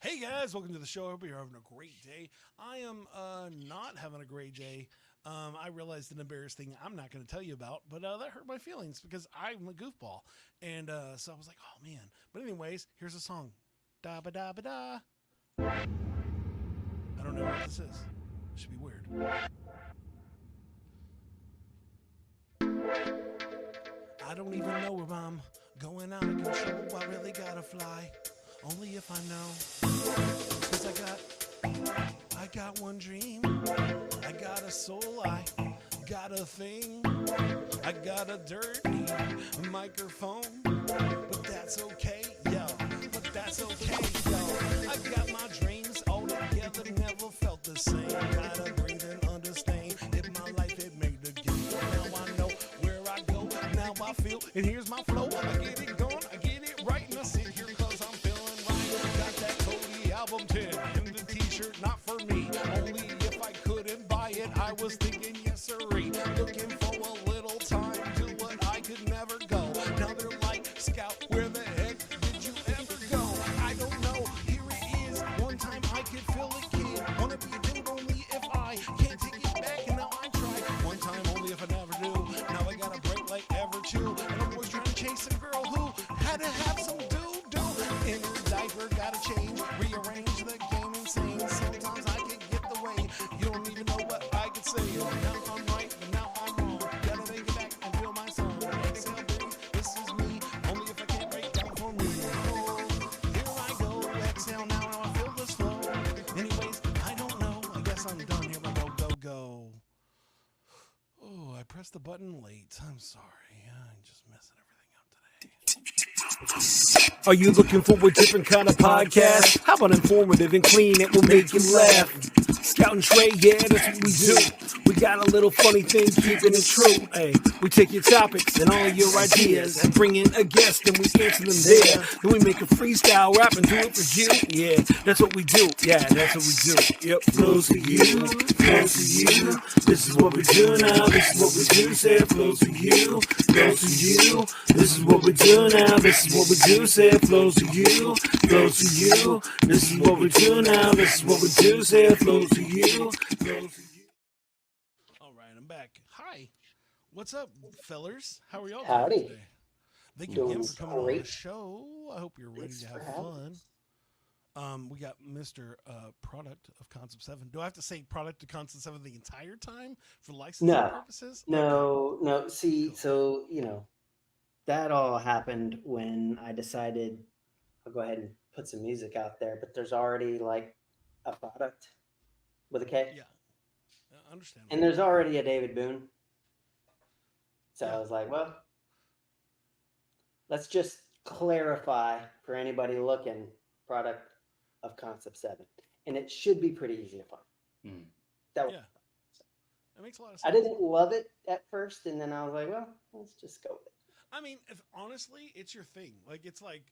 Hey guys, welcome to the show. I hope you're having a great day. I am not having a great day. I realized an embarrassing thing I'm not going to tell you about, but that hurt my feelings because I'm a goofball. And so I was like, oh man. But anyways, here's a song. Da ba da ba da. I don't know what this is. It should be weird. I don't even know where I'm going out of control. I really gotta fly. Only if I know. Cause I got one dream. I got a soul. I got a thing. I got a dirty microphone. But that's okay, yo. But that's okay, yo. I got my dreams all together. Never felt the same. Gotta breathe and understand. In my life, it made the game. Now I know where I go. Now I feel. And here's my flow. I get it going. I get it right. And I sit here cause I'm feeling right. Got that Cody album 10 in the t-shirt, not for me. Only if I couldn't buy it, I was thinking yes sirree. Looking for a little time to what I could never go. Now they're like, Scout, where the heck did you ever go? I don't know, here it is. One time I could feel it, kid. Wanna be a dude only if I can't take it back, and now I try. One time only if I never do. Now I gotta break like ever two. And I'm always trying to chase a girl who had to have some doo-doo. In her diaper, gotta change, rearrange the game insane. Sometimes I can get the way. You don't even know what I could say. Now I'm right, but now I'm wrong. Gotta make it back and feel my song. Exhale, breathe, this is me. Only if I can't break down for me. Oh, here I go. Exhale now, I feel this flow. Anyways, I don't know. I guess I'm done. Here we go. Oh, I pressed the button late. I'm sorry. I'm just messing everything up today. Are you looking for a different kind of podcast? How about informative and clean? It will make you laugh. Scout and Trey, yeah, that's what we do. We got a little funny thing, keeping it true. Hey, we take your topics and all your ideas and bring in a guest and we answer them there. Then we make a freestyle rap and do it for you. Yeah, that's what we do. Yeah, that's what we do. Yep, flows for you, flows for you. This is what we do now. This is what we do. Say it flows for you, flows for you. This is what we do now. This is what we do. Say it flows for you, flows for you. This is what we do now. This is what we do. Say it flows for you, flows for you. All right, I'm back. Hi. What's up, fellers? How are y'all doing Howdy. today? Thank you again Doing for coming on the great. show. I hope you're ready Thanks to for have having fun. us. We got Mr. Produkt of Concept 7. Do I have to say Product of Concept 7 the entire time for licensing No, purposes? no. See, Cool. so that all happened when I decided I'll go ahead and put some music out there, but there's already like a product with a K, Yeah, understandable. and there's already a David Boone. So Yeah, I was like, well, let's just clarify for anybody looking product of Concept 7. And it should be pretty easy to find. Mm. That yeah. That makes a lot of I sense. didn't love it at first, and then I was like, well, let's just go with it. I mean, if honestly, it's your thing. Like, it's like,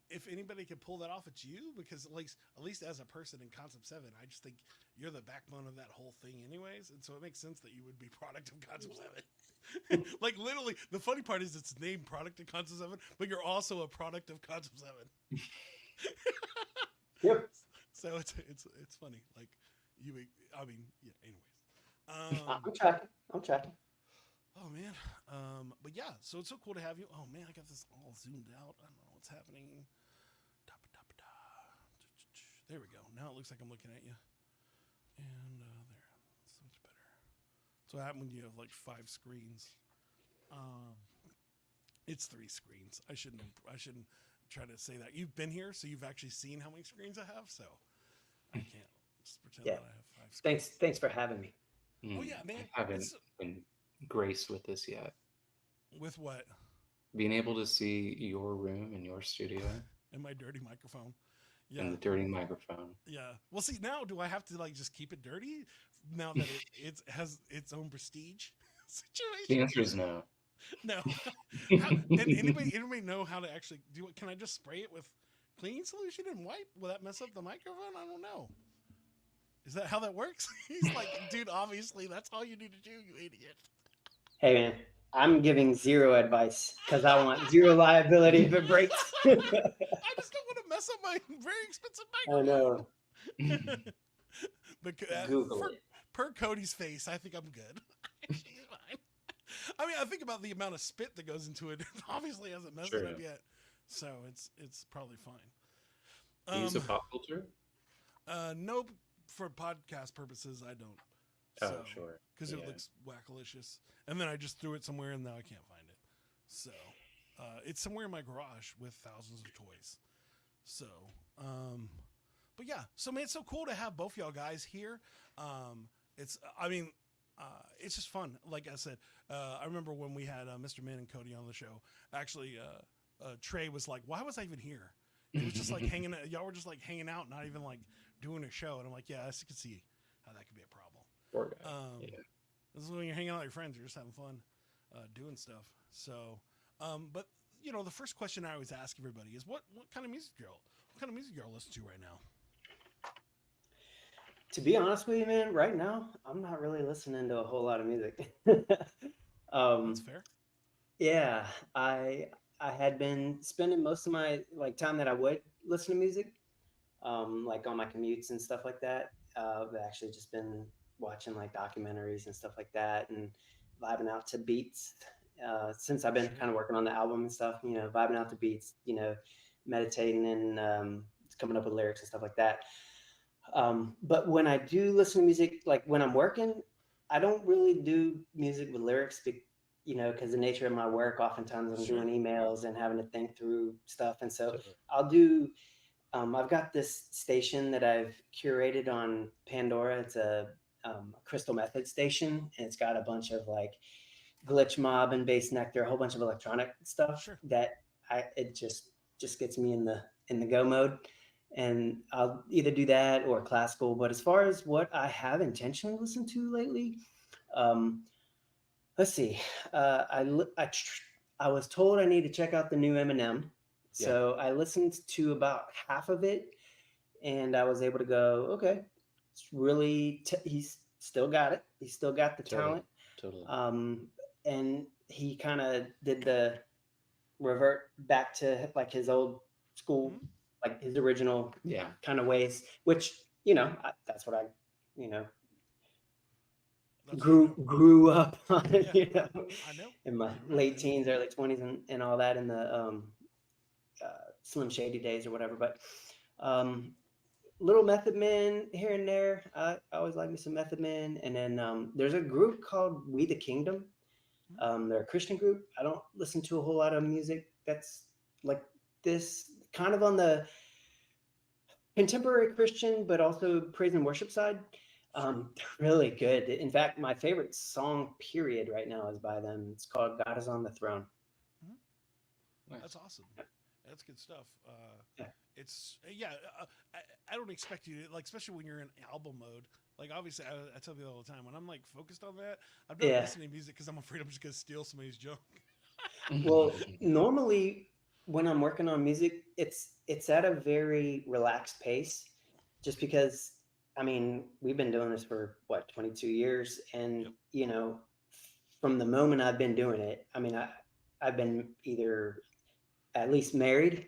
if anybody could pull that off, it's you. Because at least as a person in Concept 7, I just think you're the backbone of that whole thing anyways. And so it makes sense that you would be Product of Concept 7. Like, literally, the funny part is it's named Product of Concept 7, but you're also a product of Concept 7. Yep. So it's funny. Like, I mean, yeah, anyways. I'm tracking. Oh man. But yeah, so it's so cool to have you. Oh man, I got this all zoomed out. I don't know what's happening. There we go. Now it looks like I'm looking at you. And there. That's so much better. So what happens when you have like 5 screens? It's 3 screens. I shouldn't try to say that. You've been here, so you've actually seen how many screens I have, so I can't just pretend Yeah. that I have 5 screens. Thanks for having me. Oh yeah, man. I haven't been graced with this yet. With what? Being able to see your room and your studio And my dirty microphone. Yeah. and the dirty microphone. Yeah. Well, see, now do I have to like just keep it dirty now that it has its own prestige The situation? answer is no. No. And anybody know how to actually do it? Can I just spray it with cleaning solution and wipe? Will that mess up the microphone? I don't know. Is that how that works? He's like, dude, obviously that's all you need to do, you idiot. Hey man, I'm giving zero advice because I want zero liability if it breaks. I just don't want to mess up my very expensive I know. microphone. But Google for, it. per Cody's face, I think I'm good. She's fine. I mean, I think about the amount of spit that goes into it. It obviously hasn't messed it up yet, so it's probably fine. Use a pop filter? Nope. For podcast purposes, I don't. Oh, sure. Because it looks wackalicious, and then I just threw it somewhere, and now I can't find it. So it's somewhere in my garage with thousands of toys. So, but yeah. So man, it's so cool to have both y'all guys here. It's just fun. Like I said, I remember when we had Mr. Min and Cody on the show. Actually, Trey was like, "Why was I even here?" It was just like hanging. Y'all were just like hanging out, not even like doing a show. And I'm like, yeah, I could see how that could be a problem. Poor guy. This is when you're hanging out with your friends, you're just having fun, doing stuff. So, but you know, the first question I always ask everybody is, what kind of music y'all listen to right now? To be honest with you, man, right now I'm not really listening to a whole lot of music. That's fair. Yeah, I had been spending most of my like time that I would listen to music, like on my commutes and stuff like that. I've actually just been watching like documentaries and stuff like that, and vibing out to beats. Since I've been kind of working on the album and stuff, you know, vibing out to beats, you know, meditating and coming up with lyrics and stuff like that. But when I do listen to music, like when I'm working, I don't really do music with lyrics, you know, because the nature of my work, oftentimes I'm doing emails and having to think through stuff. And so I'll do, I've got this station that I've curated on Pandora. It's a Crystal Method station, and it's got a bunch of like Glitch Mob and Bass Nectar, a whole bunch of electronic stuff that it just gets me in the go mode. And I'll either do that or classical. But as far as what I have intentionally listened to lately, let's see. I was told I need to check out the new Eminem, so I listened to about half of it, and I was able to go, okay, it's really he's still got it. He's still got the talent. Totally. And he kind of did the revert back to like his old school, like his original kind of ways, which, you know, that's what I, you know, grew up on, you know, I know. in my late teens, early 20s and all that in the Slim Shady days or whatever. But little Method Man here and there. I always like me some Method Man. And then there's a group called We the Kingdom. They're a Christian group. I don't listen to a whole lot of music that's like this, kind of on the contemporary Christian, but also praise and worship side. Really good. In fact, my favorite song period right now is by them. It's called God is on the Throne. Nice. That's awesome. That's good stuff. It's I don't expect you to, like, especially when you're in album mode. Like, obviously, I tell people all the time, when I'm like focused on that, I'm not listening to music because I'm afraid I'm just gonna steal somebody's junk. Well, normally when I'm working on music, it's at a very relaxed pace, just because, I mean, we've been doing this for 22 years, and you know, from the moment I've been doing it, I mean, I've been either at least married,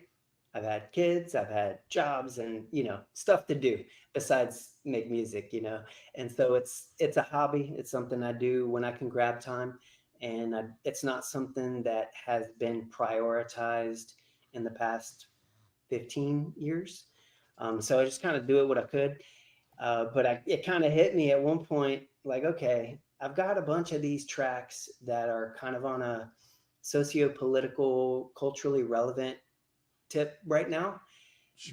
I've had kids, I've had jobs, and, you know, stuff to do besides make music, you know. And so it's a hobby. It's something I do when I can grab time, and it's not something that has been prioritized in the past 15 years. So I just kind of do it what I could. But it kind of hit me at one point, like, okay, I've got a bunch of these tracks that are kind of on a socio-political, culturally relevant tip right now,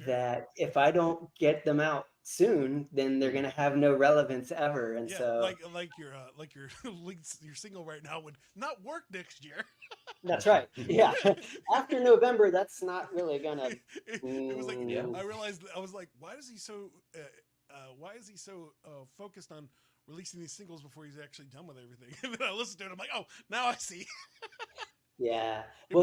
that if I don't get them out soon, then they're gonna have no relevance ever. And so like your single right now would not work next year. That's right. Yeah. After November, that's not really gonna. It was like, I realized, I was like, why is he so focused on releasing these singles before he's actually done with everything? And then I listened to it, I'm like, oh, now I see. Yeah. Well,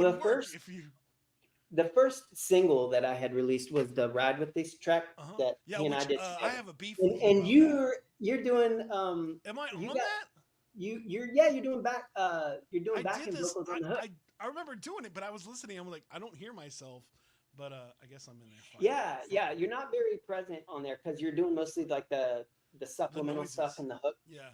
the first single that I had released was the Ride With This track that he and I did. I have a beef. And you're doing. Am I on that? you're doing I did backing this. vocals on the hook. I remember doing it, but I was listening. I'm like, I don't hear myself, but I guess I'm in there. Fine. Yeah, you're not very present on there because you're doing mostly like the The supplemental stuff noises. and the hook. Yeah.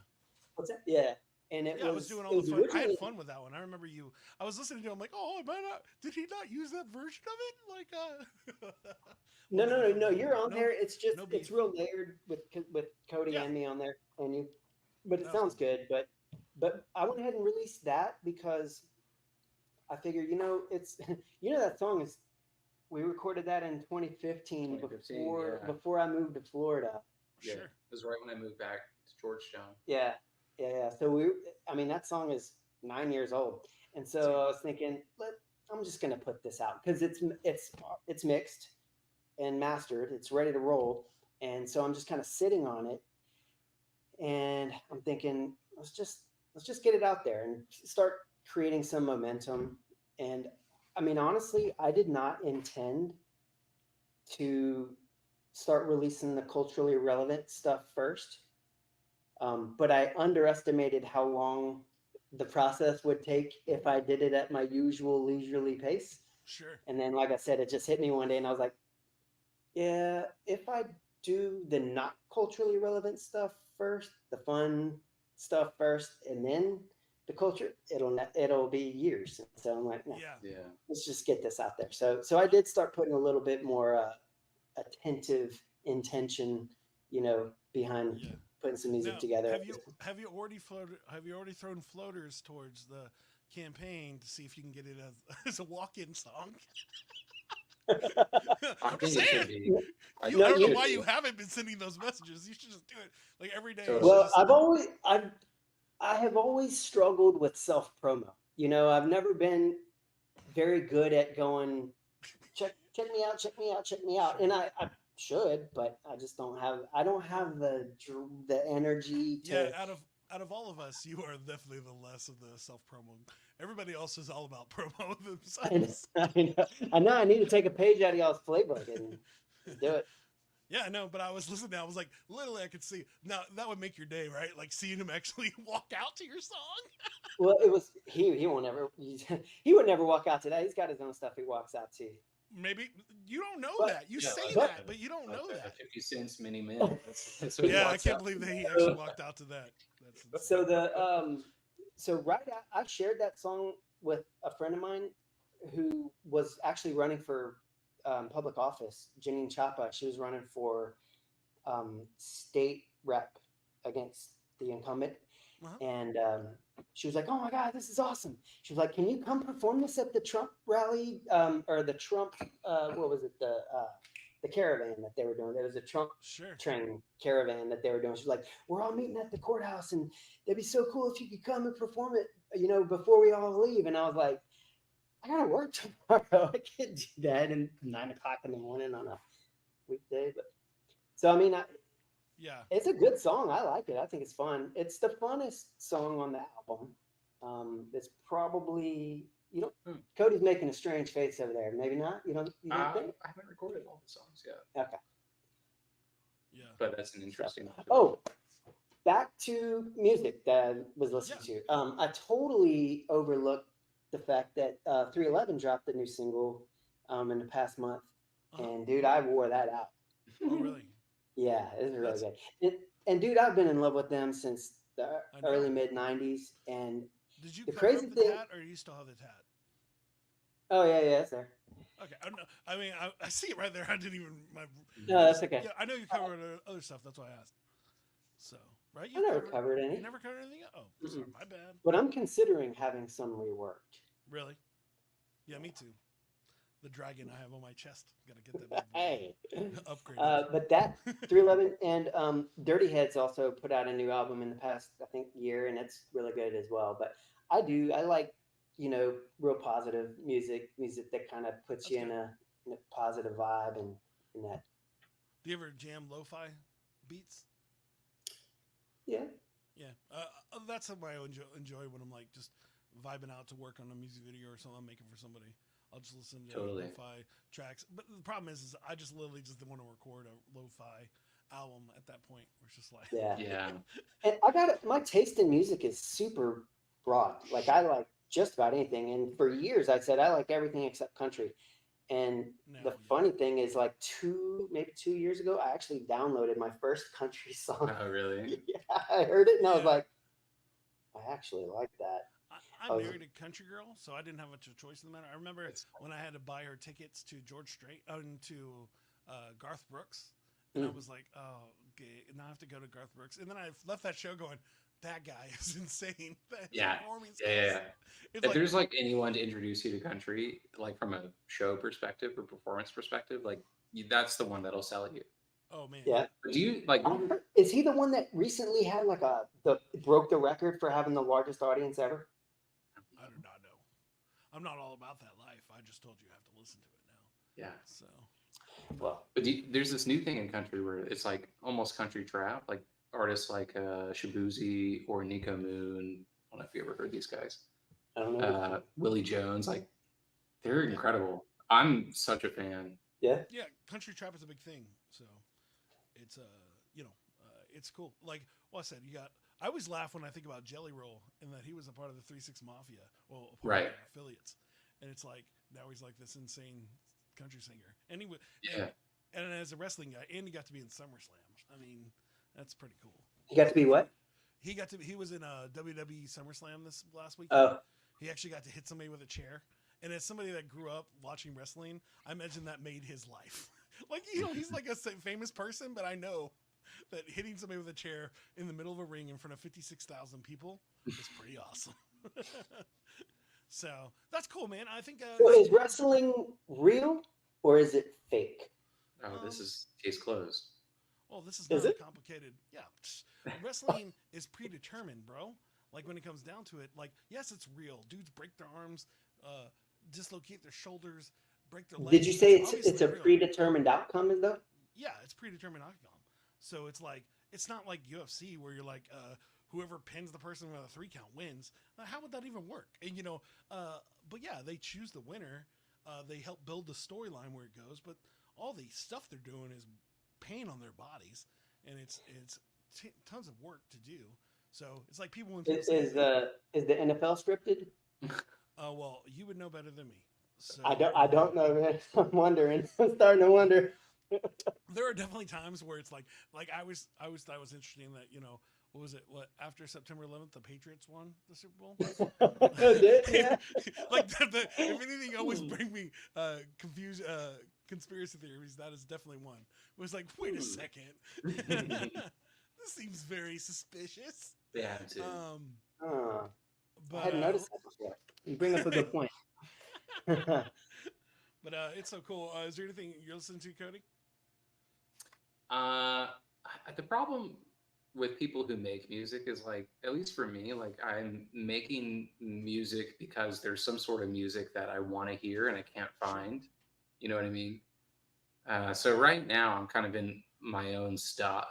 What's that? Yeah, and Yeah, I was doing all it the was fun. I had originally fun with that one. I remember you. I was listening to. It, I'm like, oh, am I not? Did he not use that version of it? Like, no. You're on there. It's just no it's beef. real layered with Cody Yeah. and me on there, and you. But it That was sounds cool. good. But I went ahead and released that because I figured it's that song is we recorded that in 2015 before I moved to Florida. Yeah, Sure. it was right when I moved back to Georgetown. Yeah. So I mean, that song is 9 years old, and so I was thinking, I'm just gonna put this out because it's mixed and mastered, it's ready to roll, and so I'm just kind of sitting on it, and I'm thinking, let's just get it out there and start creating some momentum. And I mean, honestly, I did not intend to start releasing the culturally relevant stuff first. But I underestimated how long the process would take if I did it at my usual leisurely pace. Sure. And then, like I said, it just hit me one day, and I was like, yeah, if I do the not culturally relevant stuff first, the fun stuff first, and then the culture, it'll be years. So I'm like, no, Yeah. let's just get this out there. So I did start putting a little bit more attentive intention, behind Yeah. putting some music Now, together. have you already floated? Have you already thrown floaters towards the campaign to see if you can get it as a walk-in song? I I'm think just it should saying. be. I No, don't know you- why you haven't been sending those messages. You should just do it like every day. Totally. Well, I have always struggled with self promo. I've never been very good at going check me out, check me out, check me out, Sure. and I should, but I just don't have. I don't have the energy to. Yeah, out of all of us, you are definitely the less of the self promo. Everybody else is all about promo themselves. I know. I need to take a page out of y'all's playbook and do it. Yeah, I know, but I was listening. I was like, literally, I could see. Now that would make your day, right? Like seeing him actually walk out to your song. Well, it was he won't ever he would never walk out to that. He's got his own stuff he walks out to. Maybe you don't know But- that. You Yeah, say like that, the- but you don't like know the that. 50 cents mini min. That's what he Yeah, I wants can't out. believe that he actually walked out to that. That's So I shared that song with a friend of mine who was actually running for public office, Janine Chapa. She was running for state rep against the incumbent. Uh-huh. And she was like, "Oh my God, this is awesome!" She was like, "Can you come perform this at the Trump rally or the Trump what was it the caravan that they were doing? There was a Trump Sure. train caravan that they were doing." She's like, "We're all meeting at the courthouse, and it'd be so cool if you could come and perform it, before we all leave." And I was like, "I gotta work tomorrow. I can't do that at 9 o'clock in the morning on a weekday." But so I mean, Yeah. it's a good song. I like it. I think it's fun. It's the funnest song on the album. It's probably Cody's making a strange face over there. Maybe not. You don't think? I haven't recorded all the songs yet, Okay. Yeah. but that's an interesting. Oh, back to music that I was listening to. I totally overlooked the fact that 311 dropped a new single in the past month, and dude, I wore that out. Oh, really? Yeah, it's really good. And dude, I've been in love with them since the I know. early mid '90s. And Did you The cover crazy up the thing- tat, or do you still have the tat? oh yeah, it's there. Okay, I don't know. I mean, I see it right there. I didn't even. No, that's okay. Yeah, I know you covered other stuff. That's why I asked. So, right? I never covered any. You never covered anything? Oh, sorry, my bad. But I'm considering having some reworked. Really? Yeah, me too. The dragon I have on my chest. Gotta get that Hey. upgrade. But that 311 and Dirty Heads also put out a new album in the past, I think, year, and it's really good as well. But I like, real positive music that kind of puts That's you good. in a positive vibe and that. Do you ever jam lo-fi beats? Yeah. Yeah, that's what I enjoy when I'm like just vibing out to work on a music video or something I'm making for somebody. I'll just listen to Totally. lo-fi tracks. But the problem is I just literally just want to record a lo-fi album at that point. Where it's just like, Yeah. Yeah. And I got it. My taste in music is super broad. Like I like just about anything. And for years, I said I like everything except country. And now, the funny thing is, like maybe 2 years ago, I actually downloaded my first country song. Oh, really? Yeah, I heard it and I was Yeah. like, I actually like that. I I was, married a country girl, so I didn't have much of a choice in the matter. I remember It's when I had to buy her tickets to George Strait, to Garth Brooks, and I Mm. was like, oh, okay, now I have to go to Garth Brooks, and then I left that show going, that guy is insane. That yeah. performing Yeah, yeah, skills. yeah. It's If like, there's like anyone to introduce you to country, like from a show perspective or performance perspective, like that's the one that'll sell you. oh man, yeah. But do you like? Is he the one that recently had like broke the record for having the largest audience ever? I do not know. I'm not all about that life. I just told you have to listen to it now. Yeah. So, Well, But there's this new thing in country where it's like almost country trap, like artists like Shabuzi or Nico Moon. I don't know if you ever heard these guys. I don't know. Willie Jones, like they're Yeah. incredible. I'm such a fan. Yeah. yeah, country trap is a big thing. So, it's it's cool. Like, well, I said, I always laugh when I think about Jelly Roll and that he was a part of the 3-6 Mafia, well, a part Right. of their affiliates, and it's like now he's like this insane country singer, and he would, Yeah. and as a wrestling guy, and he got to be in SummerSlam. I mean, that's pretty cool. He got to be what? He was in WWE SummerSlam this last week. Oh, He actually got to hit somebody with a chair. And as somebody that grew up watching wrestling, I imagine that made his life. Like, he's like a famous person, but I know that hitting somebody with a chair in the middle of a ring in front of 56,000 people is pretty awesome. So that's cool, man. I think. so is wrestling real or is it fake? Oh, this is case closed. Well, this is Is not it? complicated. Yeah, wrestling is predetermined, bro. Like when it comes down to it, like yes, it's real. Dudes break their arms, dislocate their shoulders, break their legs. Did you say it's obviously a real. predetermined outcome, though? Yeah, it's predetermined outcome. So it's like it's not like UFC where you're like whoever pins the person with a 3 count wins. How would that even work? And but yeah, they choose the winner. They help build the storyline where it goes, but all the stuff they're doing is pain on their bodies, and it's tons of work to do. So it's like people when people Is the NFL scripted? well, you would know better than me. So I don't know, man. I'm wondering. I'm starting to wonder. there are definitely times where it's like I always thought it was interesting that what was it? What after September 11th, the Patriots won the Super Bowl? Yeah. Like if anything always bring me conspiracy theories, that is definitely one. It was like, wait a second, this seems very suspicious. They have to. But I hadn't noticed that before. You bring up a good point. But it's so cool. Is there anything you're listening to, Cody? The problem with people who make music is like, at least for me, like I'm making music because there's some sort of music that I want to hear and I can't find. You know what I mean? So right now I'm kind of in my own stuff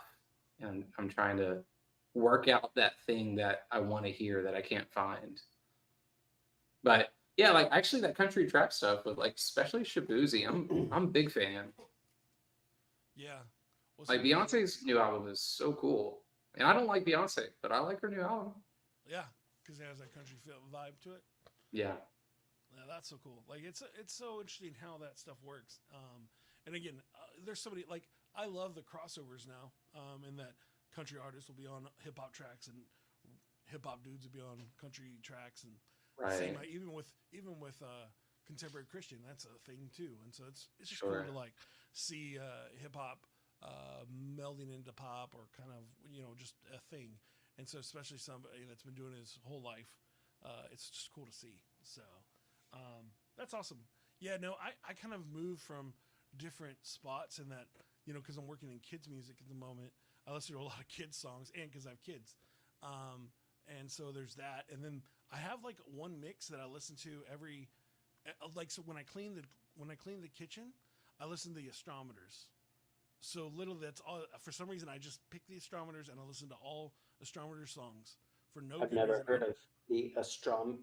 and I'm trying to work out that thing that I want to hear that I can't find. But yeah, like actually that country trap stuff with like especially Shabuzi, I'm a big fan. Yeah. Well, Like Beyonce's new album is so cool. And I don't like Beyonce, but I like her new album. Yeah, because it has that country feel vibe to it. Yeah. Yeah, that's so cool. Like it's so interesting how that stuff works. And again, there's so many like I love the crossovers now. In that country artists will be on hip hop tracks and hip hop dudes will be on country tracks and same even with contemporary Christian, that's a thing too. And so it's just cool to like see hip hop melding into pop or kind of just a thing. And so especially somebody that's been doing it his whole life, it's just cool to see. So that's awesome. Yeah, no, I kind of moved from different spots in that, because I'm working in kids music at the moment. I listen to a lot of kids songs and because I have kids. And so there's that. And then I have like one mix that I listen to every, like, so when I clean the kitchen, I listen to the astrometers. So literally that's all, for some reason I just pick the astrometers and I listen to all astrometer songs for no I've good never reason. heard of the astrometers.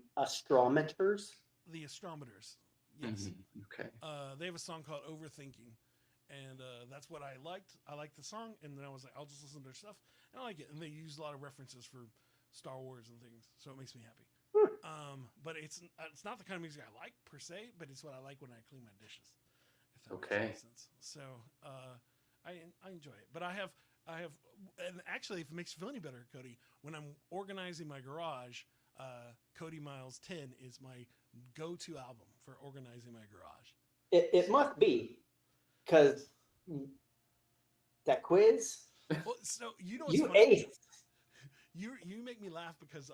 The astrometers. Yes. Okay. They have a song called Overthinking. and that's what I liked. I liked the song, and then I was like, I'll just listen to their stuff, and I like it. And they use a lot of references for Star Wars and things, so it makes me happy. But it's not the kind of music I like per se, but it's what I like when I clean my dishes. If that makes any sense. So I enjoy it. But I have, and actually, if it makes you feel any better, Cody, when I'm organizing my garage, Cody Miles 10 is my go-to album for organizing my garage. It must be, because that quiz. Well, so you know, you aced. You make me laugh because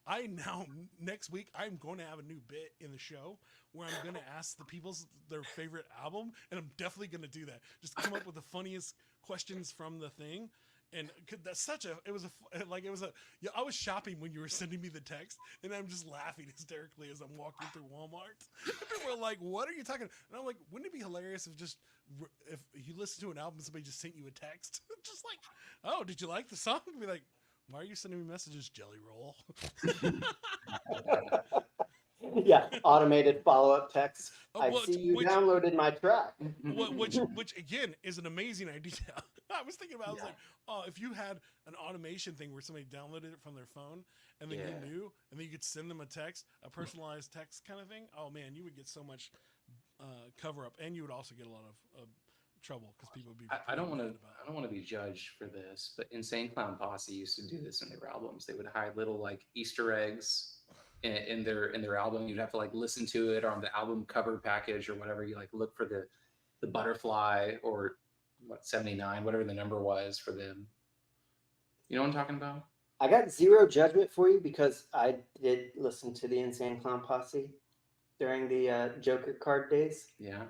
I now next week I'm going to have a new bit in the show where I'm going to ask the people their favorite album, and I'm definitely going to do that. Just come up with the funniest questions from the thing. And that's I was shopping when you were sending me the text, and I'm just laughing hysterically as I'm walking through Walmart. People are like, "What are you talking?" And I'm like, "Wouldn't it be hilarious if you listen to an album, somebody just sent you a text, just like, oh, did you like the song?" And be like, "Why are you sending me messages, Jelly Roll?" Yeah, automated follow-up text. I Which see you downloaded my track. Which again is an amazing idea. I was thinking about, I was like, oh, if you had an automation thing where somebody downloaded it from their phone and then you knew, and then you could send them a text, a personalized text kind of thing. Oh man, you would get so much cover up, and you would also get a lot of trouble because people would be. I don't want to be judged for this, but Insane Clown Posse used to do this in their albums. They would hide little like Easter eggs in their album. You'd have to like listen to it on the album cover package or whatever. You like look for the butterfly or 79, whatever the number was for them. You know what I'm talking about? I got zero judgment for you because I did listen to the Insane Clown Posse during the Joker card days. Yeah.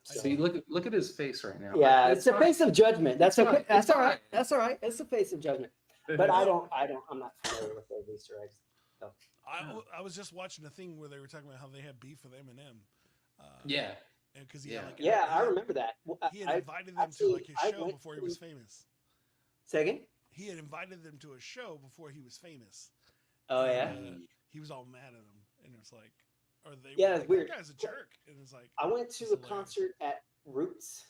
So you look at his face right now. Yeah, it's a face of judgment. That's okay. That's all right. That's all right. It's a face of judgment. But I'm not familiar with those Easter eggs. So. I was just watching a thing where they were talking about how they had beef with Eminem. Yeah. And because I remember that. He had invited them to like his show before he was famous. Say again? He had invited them to a show before he was famous. Oh yeah. He was all mad at him, and it's like, it's weird. That guy's a jerk. And it's like, I went to a concert at Roots.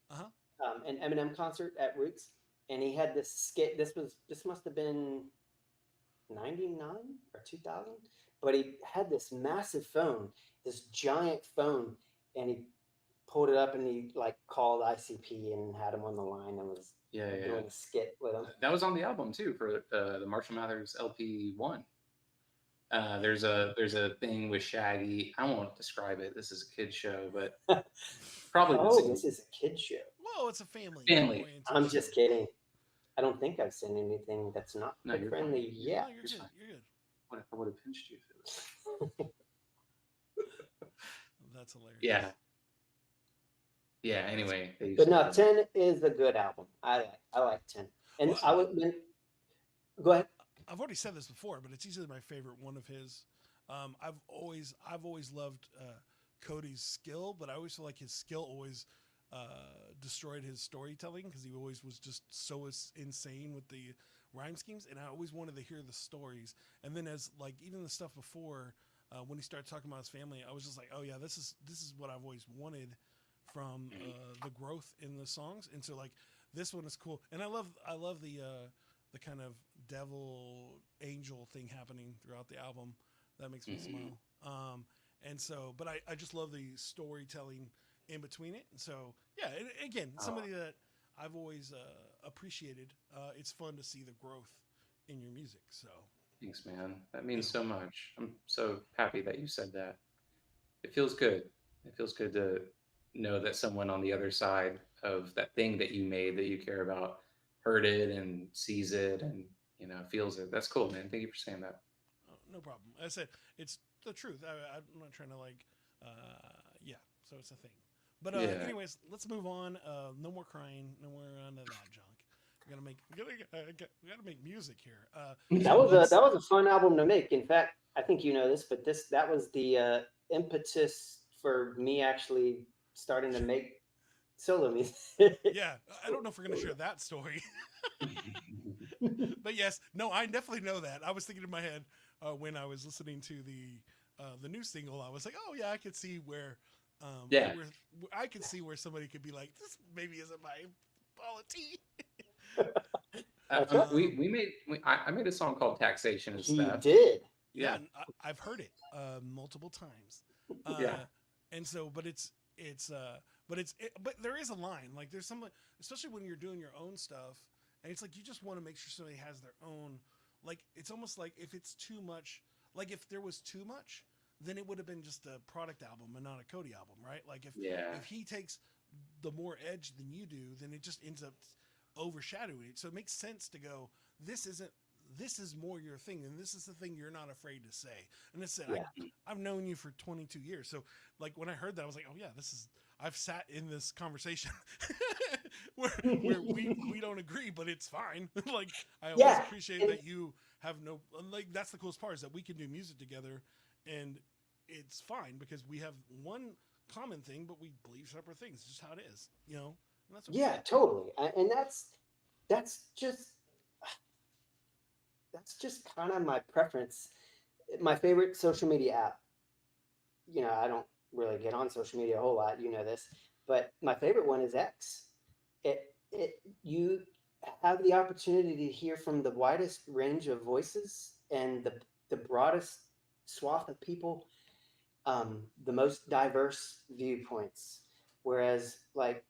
An Eminem concert at Roots, and he had this skit. This must have been 99 or 2000, but he had this massive phone, this giant phone, and he pulled it up and he like called ICP and had him on the line and was doing a skit with him. That was on the album too for the Marshall Mathers LP 1. There's a thing with Shaggy. I won't describe it. This is a kid's show, but probably. This is a kid's show. Whoa, it's a family. I'm just kidding. I don't think I've seen anything that's not kid friendly yet. No, you're good. What if I would have pinched you? That's hilarious. Yeah. Yeah. Anyway, but no, 10 is a good album. I like 10, and go ahead. I've already said this before, but it's easily my favorite one of his. I've always loved Cody's skill, but I always feel like his skill always destroyed his storytelling because he always was just so insane with the rhyme schemes, and I always wanted to hear the stories. And then as like even the stuff before when he started talking about his family, I was just like, oh yeah, this is what I've always wanted from the growth in the songs. And so like this one is cool, and I love the kind of devil angel thing happening throughout the album. That makes me smile. And so, but I just love the storytelling in between it. And so, yeah, again, somebody that I've always appreciated. It's fun to see the growth in your music. So thanks, man. That means so much. I'm so happy that you said that. It feels good. It feels good to know that someone on the other side of that thing that you made that you care about heard it and sees it and feels it. That's cool, man. Thank you for saying that. No problem. I said it's the truth. I'm not trying to so it's a thing. But anyways, let's move on. No more crying. No more none of that junk. We gotta make music here. That was a fun album to make. In fact, I think you know this, but that was the impetus for me actually starting to make solo music. Yeah, I don't know if we're gonna share that story. But yes, no, I definitely know that. I was thinking in my head when I was listening to the new single, I was like, oh yeah, I could see where Yeah. I could see where somebody could be like, this maybe isn't my polity. That's right. I made a song called Taxation is He Theft. did. Yeah, Yeah. and I've heard it multiple times. Yeah. And so, but there is a line. Like there's some, especially when you're doing your own stuff, and it's like you just want to make sure somebody has their own. Like it's almost like if it's too much. Like if there was too much, then it would have been just a Produkt album and not a Cody album, right? Like if he takes the more edge than you do, then it just ends up overshadowing it. So it makes sense to go, this is more your thing, and this is the thing you're not afraid to say. And it said, Yeah. I've known you for 22 years. So like when I heard that, I was like, oh yeah, I've sat in this conversation where we don't agree, but it's fine. Like I always Yeah. appreciate that you have no, like that's the coolest part is that we can do music together and it's fine because we have one common thing, but we believe separate things. It's just how it is, you know? And that's okay. Yeah, totally. And that's just kind of my preference. My favorite social media app. You know, I don't really get on social media a whole lot, you know this, but my favorite one is X. You have the opportunity to hear from the widest range of voices and the broadest swath of people, the most diverse viewpoints. Whereas like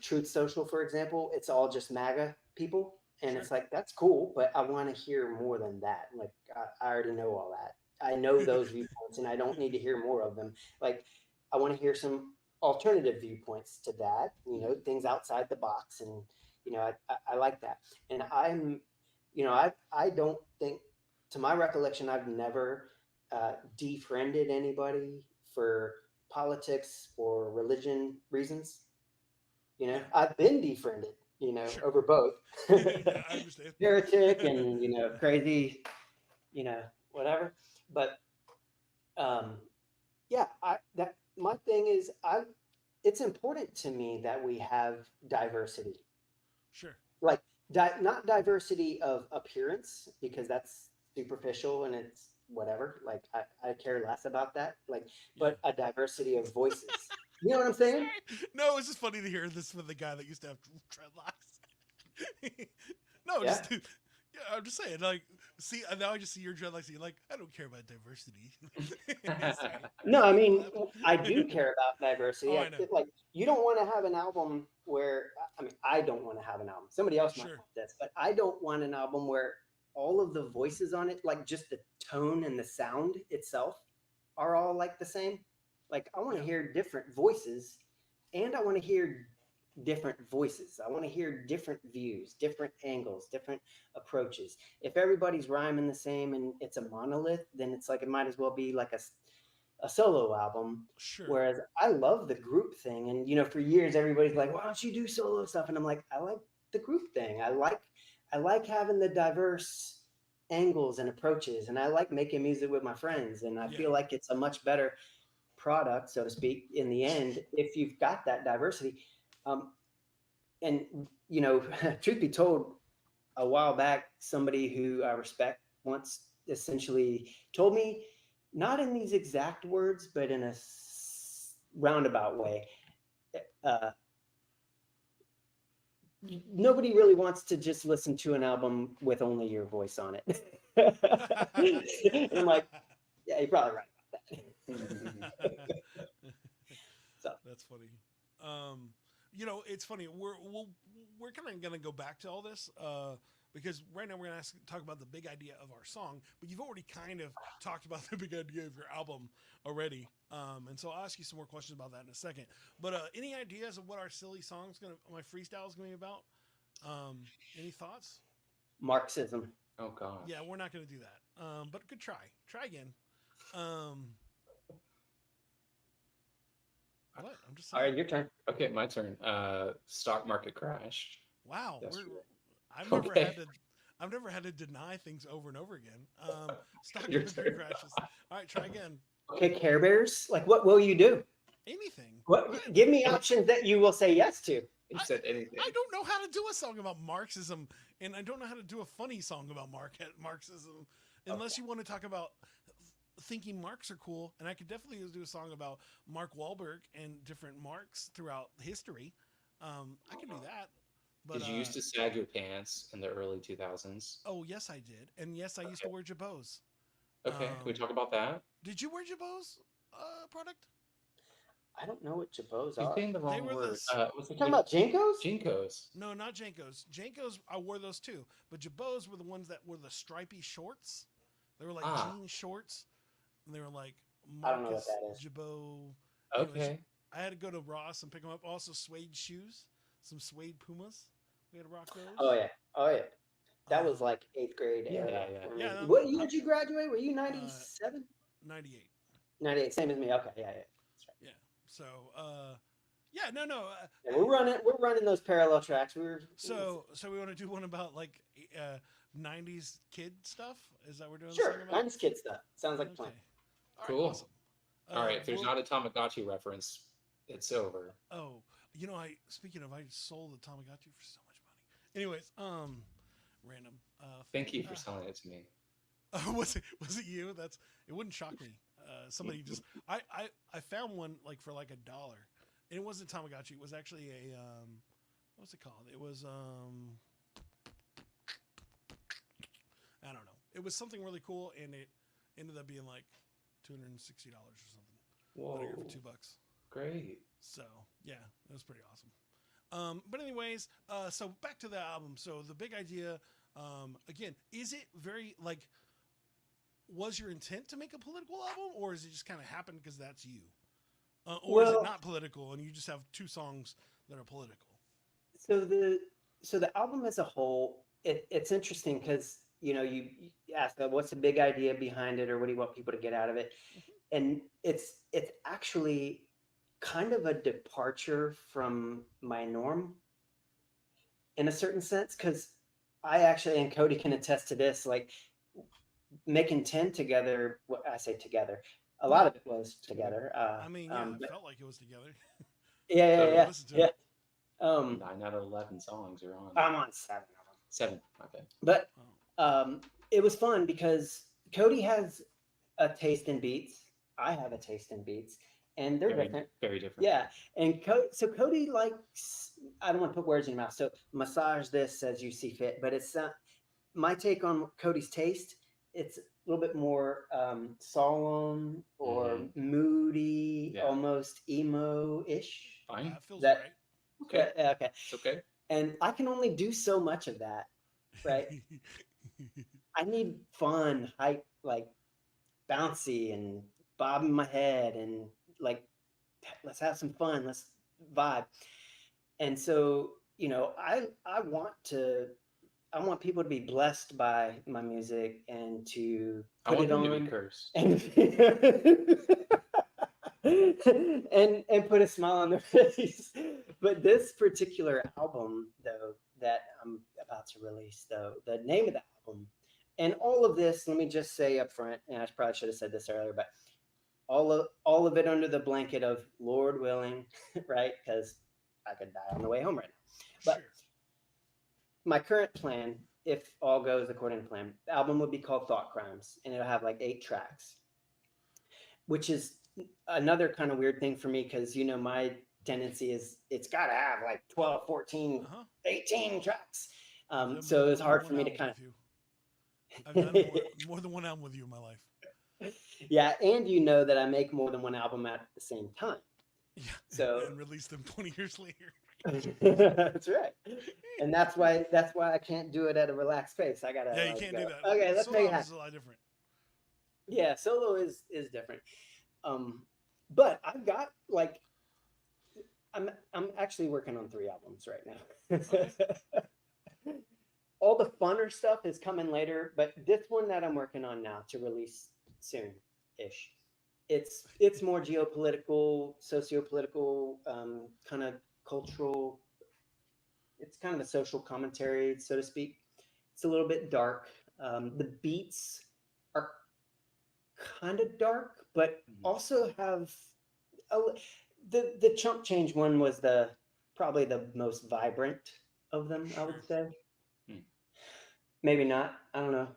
Truth Social, for example, it's all just MAGA people. And Sure. it's like, that's cool, but I want to hear more than that. Like, I already know all that. I know those viewpoints and I don't need to hear more of them. Like, I want to hear some alternative viewpoints to that, you know, things outside the box. And, you know, I like that. And I don't think, to my recollection, I've never defriended anybody for politics or religion reasons. You know, Yeah. I've been defriended, you know, Sure. over both. Yeah, I understand. Heretic and, you know, crazy, you know, whatever. But yeah, my thing is it's important to me that we have diversity. Sure. Like not diversity of appearance because that's superficial and it's whatever. Like I care less about that. Like, but a diversity of voices. You know what I'm saying? Sorry. No, it's just funny to hear this from the guy that used to have dreadlocks. No, Yeah. just yeah, I'm just saying. Like, see, now I just see your dreadlocks. And you're like, I don't care about diversity. No, I mean, I do care about diversity. Oh, I know. Like, you don't want to have an album where, I mean, I don't want to have an album. Somebody else might Sure. want this, but I don't want an album where all of the voices on it, like just the tone and the sound itself, are all like the same. Like, I want to hear different voices, and I want to hear different voices. I want to hear different views, different angles, different approaches. If everybody's rhyming the same and it's a monolith, then it's like it might as well be like a solo album. Sure. Whereas I love the group thing. And, you know, for years, everybody's like, why don't you do solo stuff? And I'm like, I like the group thing. I like having the diverse angles and approaches. And I like making music with my friends. And I feel like it's a much better product, so to speak, in the end, if you've got that diversity. And, you know, truth be told, a while back, somebody who I respect once essentially told me, not in these exact words, but in a roundabout way, nobody really wants to just listen to an album with only your voice on it. And I'm like, yeah, you're probably right about that. So that's funny. You know, it's funny. We're kind of gonna go back to all this because right now we're gonna talk about the big idea of our song, but you've already kind of talked about the big idea of your album already. And so I'll ask you some more questions about that in a second. But any ideas of what our silly song's my freestyle is gonna be about? Any thoughts? Marxism. Oh gosh. Yeah, we're not gonna do that. But good try. Try again. What? I'm just saying. All right, your turn. Okay, my turn. Stock market crash. Wow. Yesterday. I've never had to deny things over and over again. Stock Your market turn. crashes. All right, try again. Okay, Care Bears. Like, what will you do? Anything. What? Give me options that you will say yes to. You said anything. I don't know how to do a song about Marxism, and I don't know how to do a funny song about Marxism, unless you want to talk about thinking marks are cool, and I could definitely do a song about Mark Wahlberg and different marks throughout history. I can do that. But Did you used to sag your pants in the early 2000s? oh yes, I did, and yes, I used to Okay. wear jabots. Okay. Can we Um, talk about that? did you wear jabots? Product? I don't know what Jabos He's are. saying the They wrong were word. this. You talking about Jinkos? Jinkos. No, not Jankos. Jankos, I wore those too, but jabots were the ones that were the stripy shorts. They were like Ah, jean shorts, and they were like I don't know what Marcus that is. Jabot. Anyways, okay. I had to go to Ross and pick them up. Also, suede shoes, some suede Pumas. We had to rock Oh those. yeah, oh yeah. That was Um, like 8th grade Yeah, era yeah. for yeah, me. no, What year Uh, did you graduate? Were you uh, 97? 98. 98, same as me. Okay, yeah, yeah. That's right. Yeah. So, yeah, no. Yeah, we're running those parallel tracks. We were So we want to do one about like uh, 90s kid stuff. Is that what we're doing the sure. song about? 90s kid stuff. Sounds like a plan. Okay. All right. cool. Awesome. All right. If there's Well, not a Tamagotchi reference, it's over. oh, I speaking of, I sold the Tamagotchi for so much money. Anyways, random. Thank you for selling it to me. Was it you? It wouldn't shock me. Somebody just I found one like for like $1, and it wasn't Tamagotchi. It was actually a what's it called? It was I don't know. It was something really cool, and it ended up being like $260 or something. But I got it for Whoa. $2. Great. So yeah, it was pretty awesome. But anyways, so back to the album. So the big idea, again, is it very like, was your intent to make a political album, or is it just kind of happened because that's you, or is it Well, not political and you just have two songs that are political? so the album as a whole, it's interesting because you ask what's the big idea behind it, or what do you want people to get out of it, and it's actually kind of a departure from my norm in a certain sense, because I actually, and Cody can attest to this, like making 10 together. What I say together, a lot of it was together. I mean, yeah, it But felt like it was together. yeah, I yeah, had So to yeah, listen to yeah. it. 9 out of 11 songs are on. I'm on 7 of them. 7. Okay. But Oh, it was fun because Cody has a taste in beats. I have a taste in beats, and they're Very, different. very different. Yeah, and so Cody likes. I don't want to put words in your mouth. So massage this as you see fit, but it's not my take on Cody's taste. It's a little bit more solemn or moody, Yeah. almost emo-ish. Fine. that feels That right. Okay. okay, It's okay. and I can only do so much of that, right? I need fun, hype, like bouncy and bobbing my head and like let's have some fun, let's vibe. And so, I want people to be blessed by my music and to I put want it them to be on cursed. and and put a smile on their face. But this particular album, though, that I'm about to release, though, the name of the album, and all of this, let me just say up front, and I probably should have said this earlier, but all of it under the blanket of Lord willing, right? Because I could die on the way home right now. But Sure. my current plan, if all goes according to plan, the album would be called Thoughtcrimes, and it'll have like 8 tracks, which is another kind of weird thing for me because my tendency is it's got to have like 12, 14, Uh huh. 18 tracks. I've done So more it's than hard one for me to album kind with you. I've done of more than one album with you in my life. yeah, and you know that I make more than one album at the same time. Yeah. So And release them 20 years later. that's right, and that's why I can't do it at a relaxed pace. I gotta Yeah, you can't go, do that. okay, let's Solo make it albums happen. is a lot different. Yeah, solo is different. But I've got like I'm actually working on 3 albums right now. All the funner stuff is coming later, but this one that I'm working on now to release soon-ish, it's more geopolitical, socio-political, kind of cultural. It's kind of a social commentary, so to speak. It's a little bit dark. The beats are kind of dark, but also have the chump change one was probably the most vibrant of them, I would say. Maybe not. I don't know.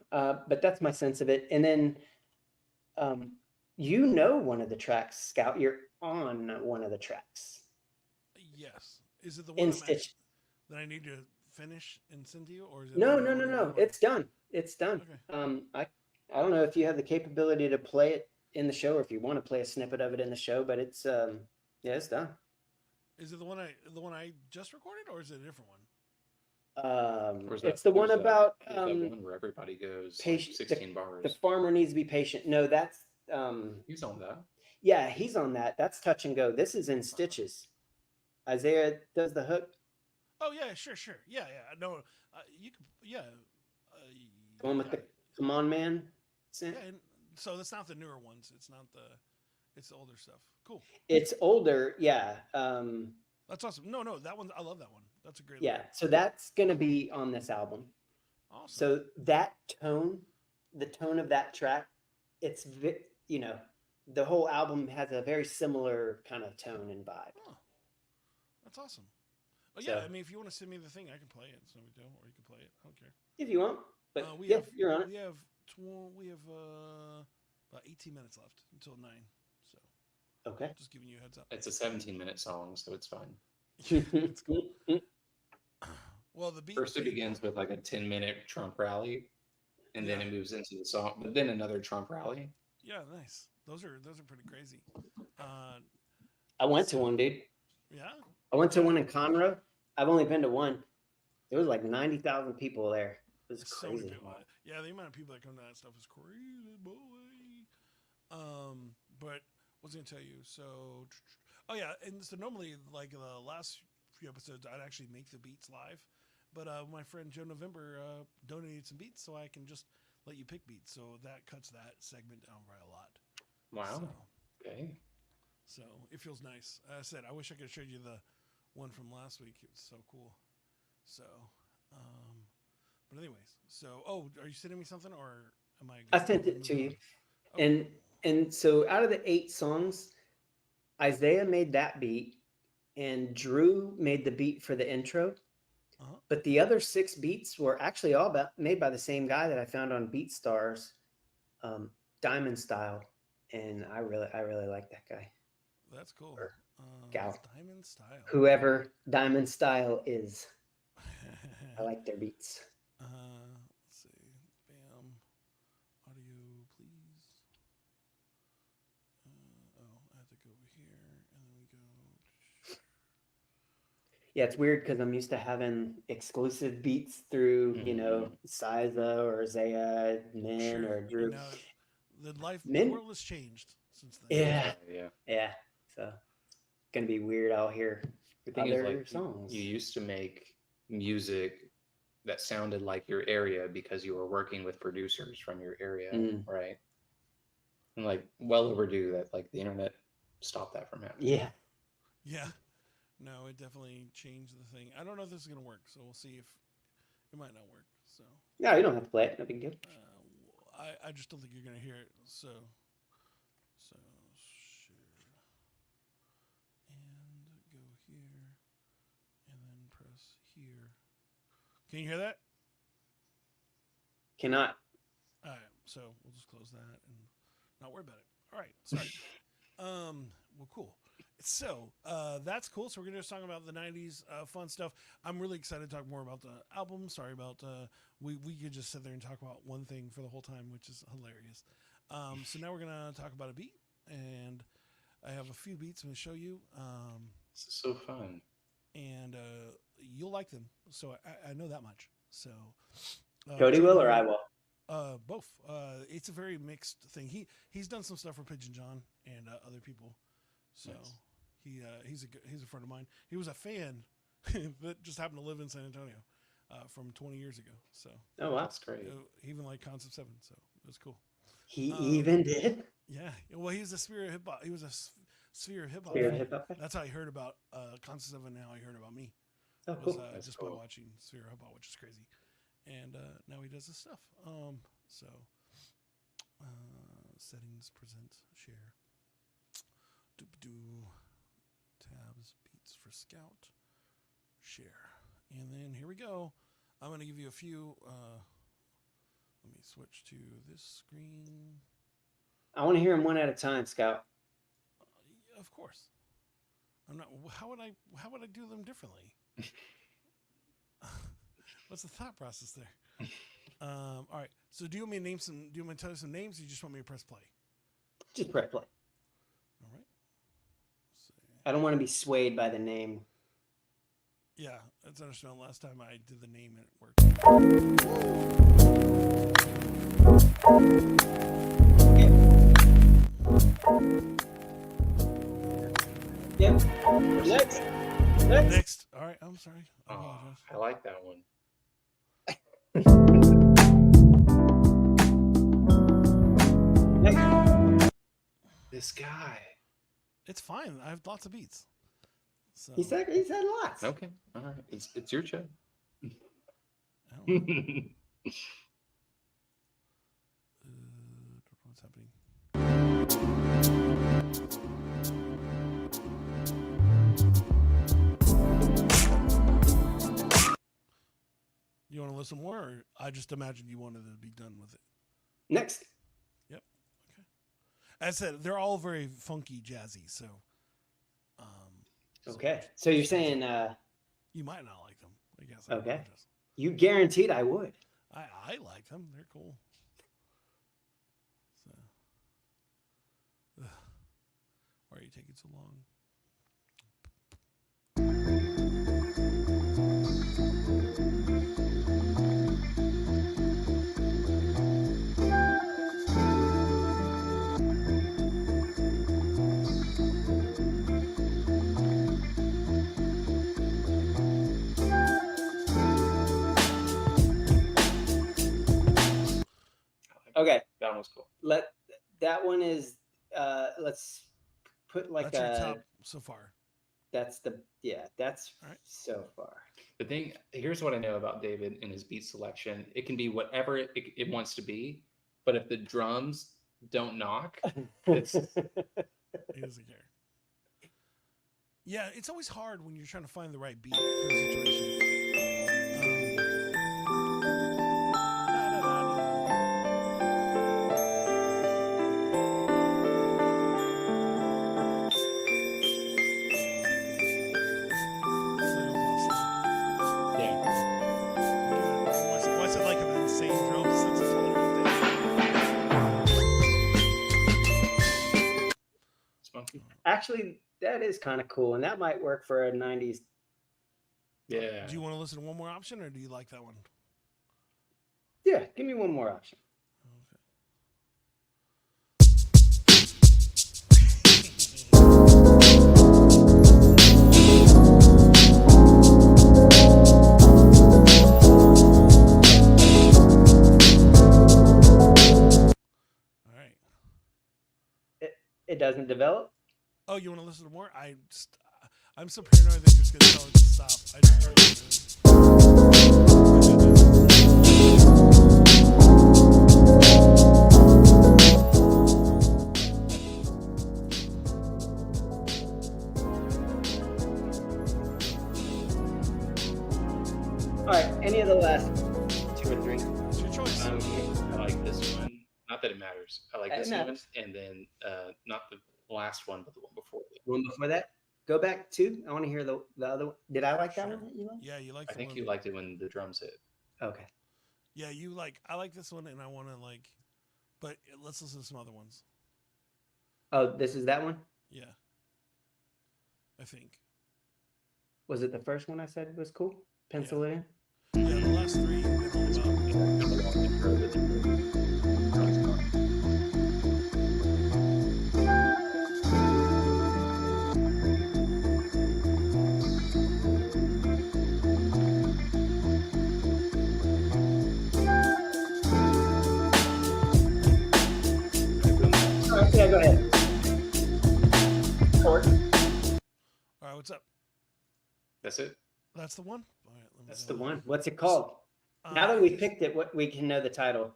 But that's my sense of it. And then You know one of the tracks, Scout. You're on one of the tracks Yes. Is it the one in I'm actually, Stitch. that I need to finish and send to you, or is it No, already no, on no, the no. recording? It's done. It's done. Okay. I don't know if you have the capability to play it in the show, or if you want to play a snippet of it in the show, but it's yeah, it's done. Is it the one I just recorded, or is it a different one? Where's that? It's the one There's about that one where everybody goes like patient. 16 The bars. farmer needs to be patient. No, that's He's on that. yeah, he's on that. That's touch and go. This is in Stitches. Isaiah does the hook. Oh yeah, sure. Yeah. No, you can. Yeah. The one with Yeah. the come on man. Yeah. And so that's not the newer ones. It's not the. It's the older stuff. Cool. It's older, yeah. That's awesome. No, that one. I love that one. That's a great. Yeah, Lyric. so that's gonna be on this album. Awesome. So that tone, the tone of that track, it's you know, the whole album has a very similar kind of tone and vibe. Oh, that's awesome. Oh yeah. So- I mean, if you want to send me the thing, I can play it. So we do, or you can play it. I don't care. If you want, but We yeah, have, you're on it. We have about 18 minutes left until 9. So Okay. just giving you a heads up. It's a 17-minute song, so it's fine. It's cool. Well, the beat First, it begins with like a 10-minute Trump rally, and then Yeah. it moves into the song, but then another Trump rally. Yeah, nice. Those are pretty crazy. I went to one, dude. Yeah. I went to one in Conroe. I've only been to one. There was like 90,000 people there. It was So many crazy. people. Yeah, the amount of people that come to that stuff is crazy, boy. But what was I gonna tell you? So, oh yeah, and so normally, like the last few episodes, I'd actually make the beats live, but my friend Joe November donated some beats, so I can just let you pick beats. So that cuts that segment down by a lot. Wow. So, Okay. so it feels nice. I said I wish I could have showed you the one from last week. It was so cool. So, but anyways, so are you sending me something or am I? I sent it to you. Okay. And so out of the 8 songs, Isaiah made that beat and Drew made the beat for the intro. Uh-huh. But the other 6 beats were actually all made by the same guy that I found on BeatStars, Diamond Style, and I really like that guy. That's cool. Or gal. Diamond Style. Whoever Diamond Style is, I like their beats. Let's see. Bam. Audio, please. I have to go over here, and then we go. Yeah, it's weird because I'm used to having exclusive beats through, you know, Siza or Isaiah, Min or Drew. The world has changed since then. Yeah. So it's gonna be weird out here with The thing other is, like, songs. you used to make music that sounded like your area because you were working with producers from your area, right? And like, well overdue that like the internet stopped that from happening. Yeah. Yeah. No, it definitely changed the thing. I don't know if this is gonna work, so we'll see if it might not work. So. No, you don't have to play it. No big deal. I just don't think you're gonna hear it. So share and go here, and then press here. Can you hear that? Cannot. All right, so we'll just close that and not worry about it. All right, sorry. Well, cool. So that's cool. So we're gonna just talk about the '90s fun stuff. I'm really excited to talk more about the album. Sorry about we could just sit there and talk about one thing for the whole time, which is hilarious. So now we're gonna talk about a beat, and I have a few beats I'm gonna show you. This is so fun. And you'll like them. So I know that much. So Cody will or I will? Both. It's a very mixed thing. He's done some stuff for Pigeon John and other people. So nice. He's a friend of mine. He was a fan that just happened to live in San Antonio from 20 years ago. So oh wow, that's great. He even like Concept 7. So it was cool. He even did. Yeah. Well, he was a Sphere of Hip Hop. He was a Sphere of Hip Hop. Sphere of Hip Hop. That's how I heard about Concept 7. Now he heard about me. Oh, cool. Just cool. by watching Sphere of Hip Hop, which is crazy. And now he does this stuff. So settings, present, share. Tabs, beats for Scout, share. And then here we go. I'm going to give you a few. Let me switch to this screen. I want to hear them one at a time, Scout. Of course. I'm not. How would I do them differently? What's the thought process there? All right. So do you want me to name some? Do you want me to tell you some names? Or you just want me to press play? Just press play. All right. I don't want to be swayed by the name. Yeah, that's understandable. Last time I did the name and it worked. Yep. Next. All right. I'm sorry. I Oh, apologize. I like that one. This guy. It's fine. I have lots of beats. So He said lots. Okay. All right. It's your show. I don't know. What's happening? You want to listen more, or I just imagined you wanted to be done with it? Next. Yep. Okay. As I said, they're all very funky, jazzy. So. Okay. So you're saying you might not like them. I guess. Okay. You guaranteed I would. I like them. They're cool. So. Why are you taking so long? Okay. That one was cool. That one is let's put like That's your top so far. That's right. So far. The thing, here's what I know about David and his beat selection. It can be whatever it wants to be, but if the drums don't knock, it's He doesn't care. Yeah, it's always hard when you're trying to find the right beat for the situation. What's it like of insane drum saxophone? it's funky. Actually, that is kind of cool, and that might work for a 90s. Yeah. Do you want to listen to one more option, or do you like that one? Yeah, give me one more option. All right. It doesn't develop. Oh, you want to listen to more? I'm so paranoid that you're just gonna tell it to stop. I just heard it. All right, any of the last 2 or 3? It's your choice. I like this one. Not that it matters. I like this one, matters. and then not the last one, but the one before it. One before that. Go back 2. I want to hear the other one. Did I like that Sure. one that you liked? Yeah, you like. I think you liked it when the drums hit. Okay. Yeah, you like. I like this one, and I want to like. But let's listen to some other ones. Oh, this is that one? Yeah. I think. Was it the first one I said was cool? Pencil it in? Yeah, the last 3 have been all about. All right, yeah, go ahead. All right, what's up? That's it. That's the one. All right, That's the one. What's it called? Now that we picked it, what we can know the title.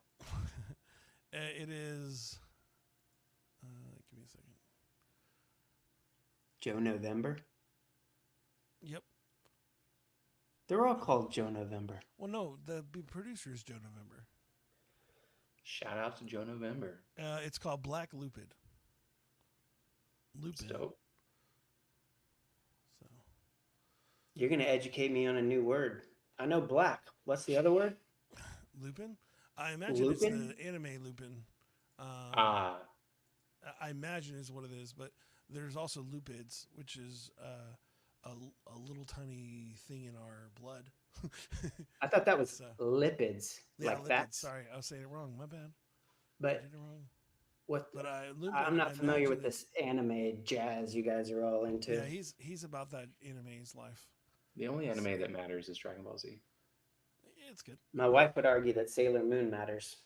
It is. Give me a second. Joe November. Yep. They're all called Joe November. Well, no, the producer is Joe November. Shout out to Joe November. It's called Black Lupin. It's dope. So You're gonna educate me on a new word. I know black. What's the other word? Lupin. I imagine it's Lupin? the anime Lupin. Ah, I imagine is what it is, but there's also lupids, which is a little tiny thing in our blood. I thought that was So lipids, yeah, like lipids. that. Sorry, I was saying it wrong. My bad. I But did it wrong. what? But I'm Lupin, I not familiar imagine with this anime jazz you guys are all into. Yeah, he's about that anime's life. the only anime that matters is Dragon Ball Z. Yeah, it's good. My wife would argue that Sailor Moon matters.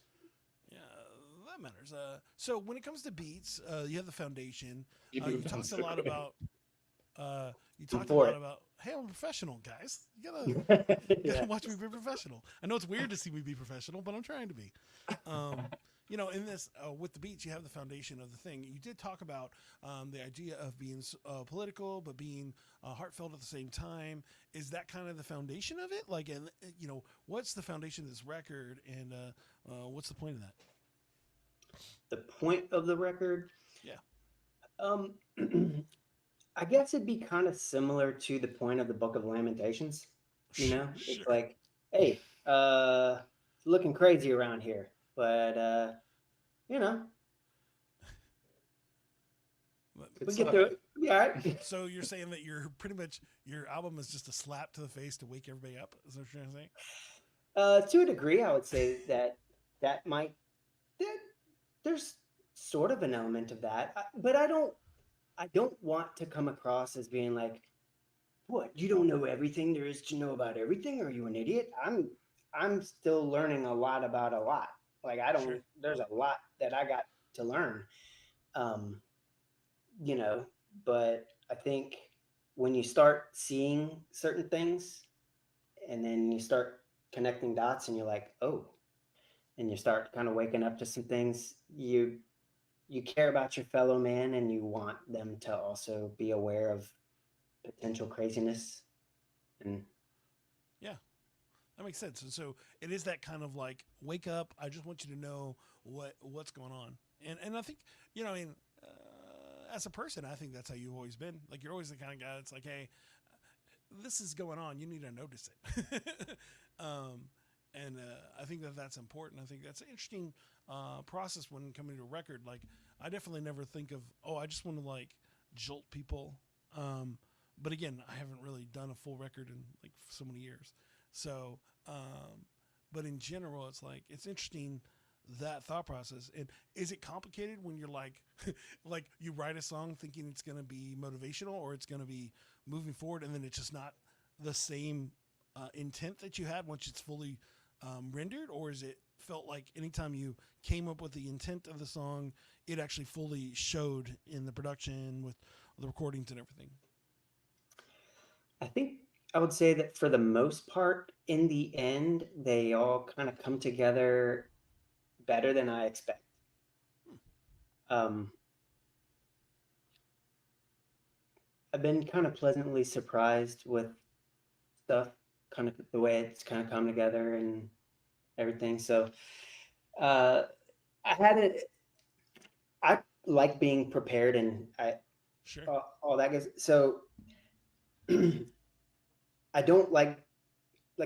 Yeah, that matters. So when it comes to beats, you have the foundation. You moved on talked a so lot quick. about. You talked a for lot it. about. Hey, I'm a professional, guys. You gotta Yeah. watch me be professional. I know it's weird to see me be professional, but I'm trying to be. In this with the beats, you have the foundation of the thing. You did talk about the idea of being political, but being heartfelt at the same time. Is that kind of the foundation of it? Like, and what's the foundation of this record, and what's the point of that? The point of the record. Yeah. I guess it'd be kind of similar to the point of the Book of Lamentations. Sure. It's like, hey, looking crazy around here, but you know, we get through it. Yeah. Right. So you're saying that you're pretty much your album is just a slap to the face to wake everybody up? Is that what you're trying to say? To a degree, I would say that might there's sort of an element of that, but I don't want to come across as being like, what, you don't know everything there is to know about everything? Are you an idiot? I'm still learning a lot about a lot. Like Sure. there's a lot that I got to learn. Um, but I think when you start seeing certain things and then you start connecting dots and you're like, oh, and you start kind of waking up to some things, you care about your fellow man and you want them to also be aware of potential craziness. And Yeah, that makes sense. And so it is that kind of like wake up. I just want you to know what's going on. And I think as a person, I think that's how you've always been. Like you're always the kind of guy that's like, hey, this is going on. You need to notice it. And I think that's important. I think that's an interesting process when coming to a record. Like I definitely never think of, I just want to like jolt people. But again, I haven't really done a full record in like so many years. So, but in general, it's like it's interesting that thought process. And is it complicated when you're like, like you write a song thinking it's going to be motivational or it's going to be moving forward, and then it's just not the same intent that you had once it's fully rendered? Or is it felt like anytime you came up with the intent of the song, it actually fully showed in the production with the recordings and everything? I think I would say that for the most part, in the end, they all kind of come together better than I expect. I've been kind of pleasantly surprised with stuff, kind of the way it's kind of come together and everything. So I had it. I like being prepared, and Sure. all that goes. So I don't like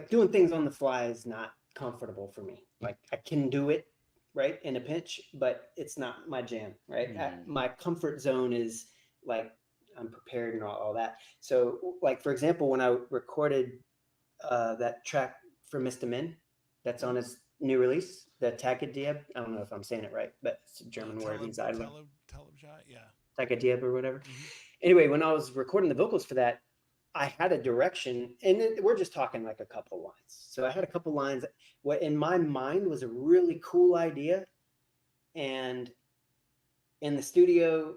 doing things on the fly is not comfortable for me. Like I can do it right in a pinch, but it's not my jam. Right, my comfort zone is like I'm prepared and all that. So like for example, when I recorded that track for Mista Min, that's on his new release, the Takadieb. I don't know if I'm saying it right, but it's a German word. Means I love Yeah. Takadieb or whatever. Mm-hmm. Anyway, when I was recording the vocals for that, I had a direction, and we're just talking like a couple lines. So I had a couple lines. What in my mind was a really cool idea, and in the studio,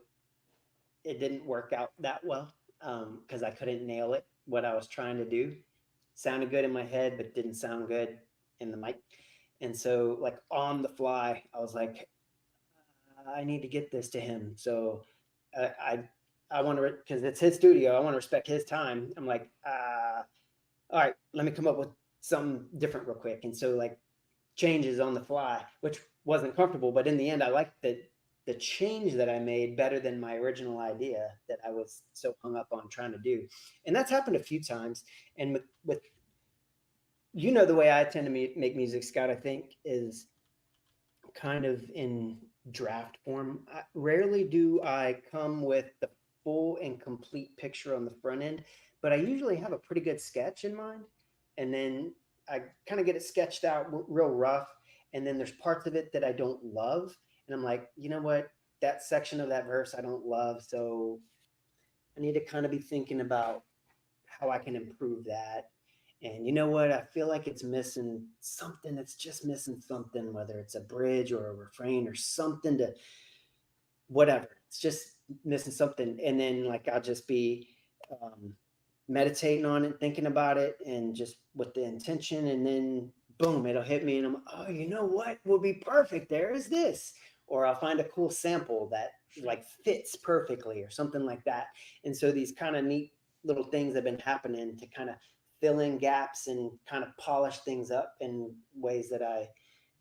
it didn't work out that well because I couldn't nail it. What I was trying to do sounded good in my head, but didn't sound good in the mic. And so, like on the fly, I was like, I need to get this to him. So I want to, because it's his studio, I want to respect his time. I'm like, all right, let me come up with something different real quick. And so like changes on the fly, which wasn't comfortable. But in the end, I liked the change that I made better than my original idea that I was so hung up on trying to do. And that's happened a few times. And with the way I tend to make music, Scout, I think, is kind of in draft form. Rarely do I come with the full and complete picture on the front end, but I usually have a pretty good sketch in mind. And then I kind of get it sketched out real rough. And then there's parts of it that I don't love. And I'm like, you know what? That section of that verse I don't love. So I need to kind of be thinking about how I can improve that. And you know what? I feel like it's missing something. It's just missing something, whether it's a bridge or a refrain or something to whatever. It's just missing something. And then like I'll just be meditating on it, thinking about it, and just with the intention. And then boom, it'll hit me. And I'm, oh, you know what will be perfect? There is this. Or I'll find a cool sample that like fits perfectly or something like that. And so these kind of neat little things have been happening to kind of fill in gaps and kind of polish things up in ways that I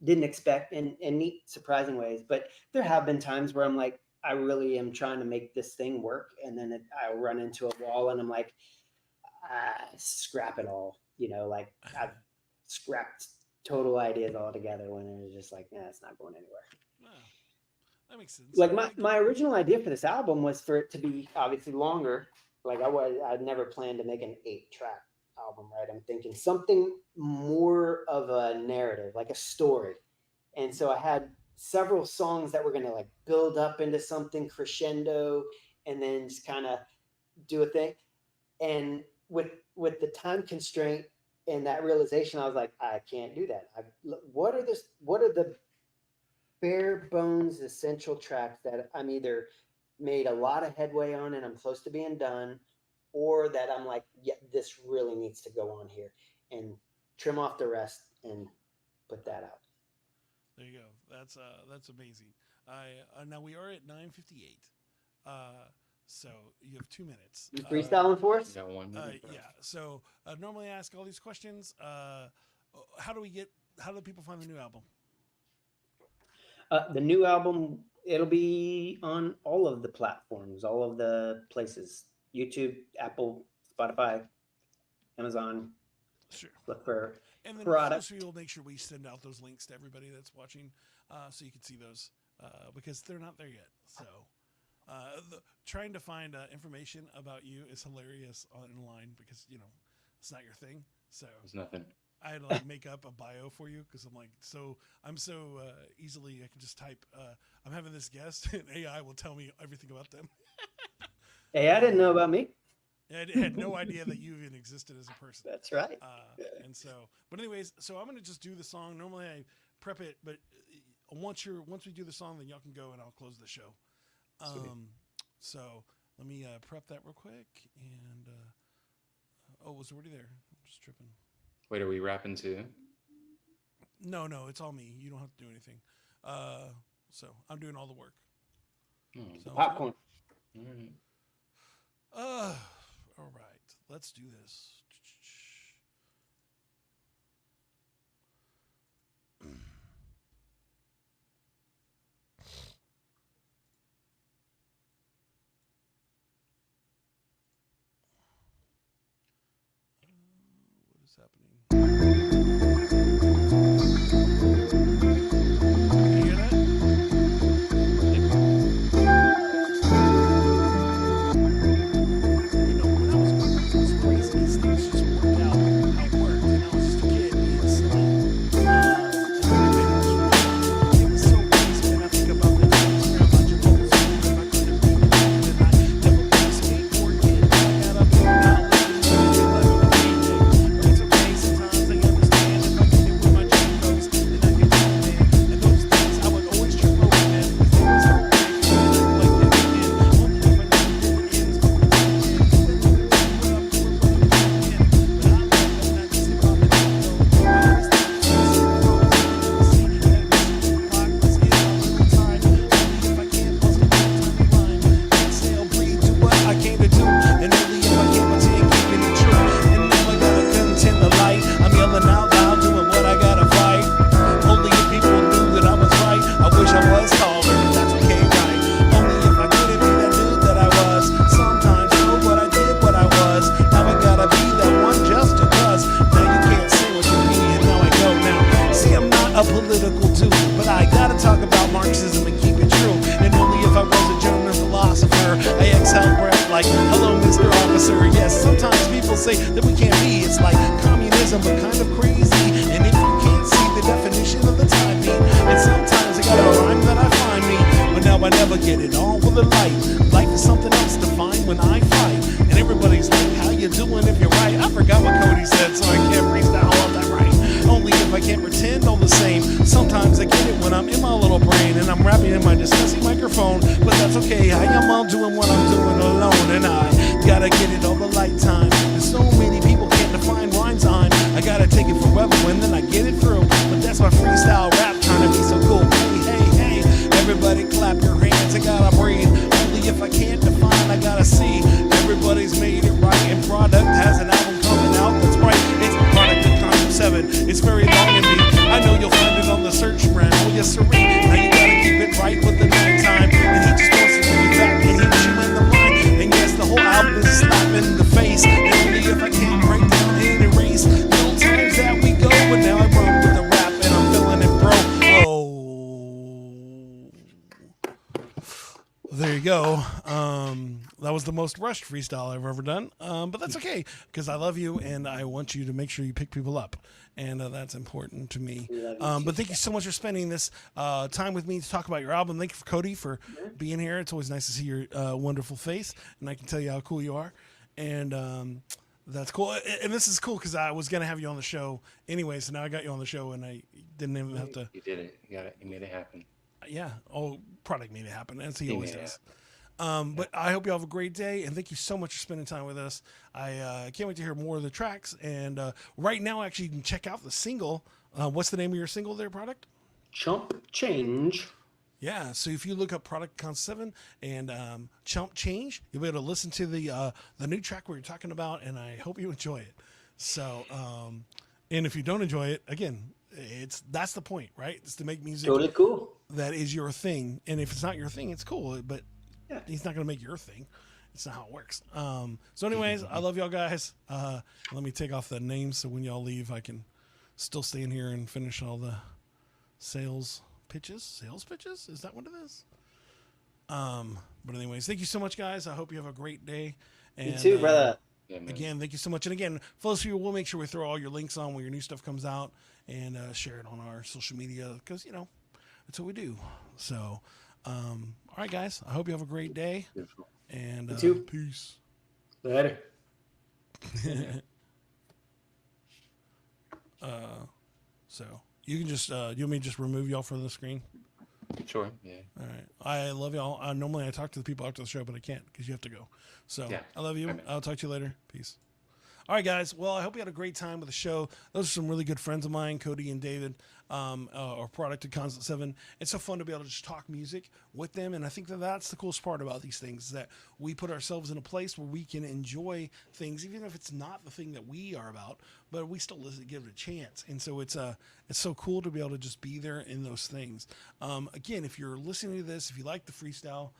didn't expect, in neat, surprising ways. But there have been times where I'm like, I really am trying to make this thing work. And then I run into a wall and I'm like, scrap it all. Like I've scrapped total ideas altogether when it was just like, it's not going anywhere. Wow. That makes sense. Like my original idea for this album was for it to be obviously longer. Like I'd never planned to make an 8-track album, right? I'm thinking something more of a narrative, like a story. And so I had several songs that were going to like build up into something crescendo and then just kind of do a thing. And with the time constraint and that realization, I was like, I can't do that. What are the bare bones essential tracks that I'm either made a lot of headway on and I'm close to being done, or that I'm like, yeah, this really needs to go on here, and trim off the rest and put that out. There you go. That's amazing. Now we are at 9:58. So you have 2 minutes. You freestyling for us? Got 1 minute. Yeah. So normally I ask all these questions. How do people find the new album? The new album, it'll be on all of the platforms, all of the places. YouTube, Apple, Spotify, Amazon. Sure. Look for and then Produkt. we'll make sure we send out those links to everybody that's watching, so you can see those because they're not there yet. So trying to find information about you is hilarious online because it's not your thing. So There's nothing. I had to like make up a bio for you because I'm so easily I can just type I'm having this guest and AI will tell me everything about them. Hey, I didn't know about me. I had no idea that you even existed as a person. That's right. And so, but anyways, so I'm gonna just do the song. Normally I prep it, but once we do the song, then y'all can go and I'll close the show. So let me prep that real quick. And it was already there. I'm just tripping. Wait, are we rapping too? No, it's all me. You don't have to do anything. So I'm doing all the work. So, popcorn. All right. All right. Let's do this. What is happening? Can you hear that? When I was working, it was crazy. These things just worked out how it worked. And I was just a kid being silly. It was so crazy. And I think about the times where I'm not your focus. If I couldn't be the man that I never played a skateboard kid. I had a now it's okay. Sometimes I understand if I political too. But I gotta talk about Marxism and keep it true. And only if I was a German philosopher. I exhale breath like, hello, Mr. Officer. Yes, sometimes people say that we can't be. It's like communism, but kind of crazy. And if you can't see the definition of the time being, and sometimes I got a rhyme that I find me. But now I never get it all with a light. Life is something else to find when I fight. And everybody's like, how you doing if you're right? I forgot what Cody said, so I can't freestyle all that right. Only if I can't pretend all the same. Sometimes I get it when I'm in my little brain and I'm rapping in my disgusting microphone. But that's okay, I am all doing what I'm doing alone. And I gotta get it all the light time. And so many people can't define rhyme time. I gotta take it forever and then I get it through. But that's my freestyle rap trying to be so cool. Hey, hey, hey, everybody clap your hands, I gotta breathe. Only if I can't define, I gotta see. Everybody's made it right, and Produkt has an album coming out that's right. It's Produkt of Concept 7. It's very long and deep. I know you'll find it on the search brand. Oh yes, sir. Now you gotta keep it right with the nighttime. And he just wants to bring you back and hit you in the mind. And yes, the whole album is slapping in the face. And only if I can't break down and erase the old times that we go. But now I run with the rap and I'm feeling it, bro. Oh. There you go. That was the most rushed freestyle I've ever done. But that's okay, because I love you and I want you to make sure you pick people up. And that's important to me. But thank you so much for spending this time with me to talk about your album. Thank you for Cody for being here. It's always nice to see your wonderful face. And I can tell you how cool you are. And that's cool. And this is cool because I was going to have you on the show anyway. So now I got you on the show and I didn't even have to. You did it. You got it. You made it happen. Yeah. Oh, Produkt made it happen. As he always does. But I hope you have a great day, and thank you so much for spending time with us. I can't wait to hear more of the tracks. And right now, actually, you can check out the single. What's the name of your single there, Produkt? Chump Change. Yeah, so if you look up Produkt Concept 7 and Chump Change, you'll be able to listen to the new track we were talking about, and I hope you enjoy it. So, and if you don't enjoy it, again, that's the point, right? It's to make music Totally cool. that is your thing. And if it's not your thing, it's cool, but Yeah. he's not going to make your thing. It's not how it works. So anyways, I love y'all guys. Let me take off the names so when y'all leave, I can still stay in here and finish all the sales pitches. Sales pitches? Is that what it is? But anyways, thank you so much, guys. I hope you have a great day. And, You too, brother. Again, thank you so much. And again, for those of you, we'll make sure we throw all your links on when your new stuff comes out and share it on our social media because, you know, that's what we do. So, all right, guys, I hope you have a great day. Beautiful. And You too. Peace. Later. So you can just, you want me to just remove y'all from the screen? Sure. Yeah. All right. I love y'all. Normally I talk to the people after the show, but I can't because you have to go. So Yeah. I love you. Amen. I'll talk to you later. Peace. All right, guys. Well, I hope you had a great time with the show. Those are some really good friends of mine, Cody and David, or Produkt of Concept 7. It's so fun to be able to just talk music with them. And I think that that's the coolest part about these things is that we put ourselves in a place where we can enjoy things, even if it's not the thing that we are about, but we still listen, give it a chance. And so it's so cool to be able to just be there in those things. Again, if you're listening to this, if you like the freestyle,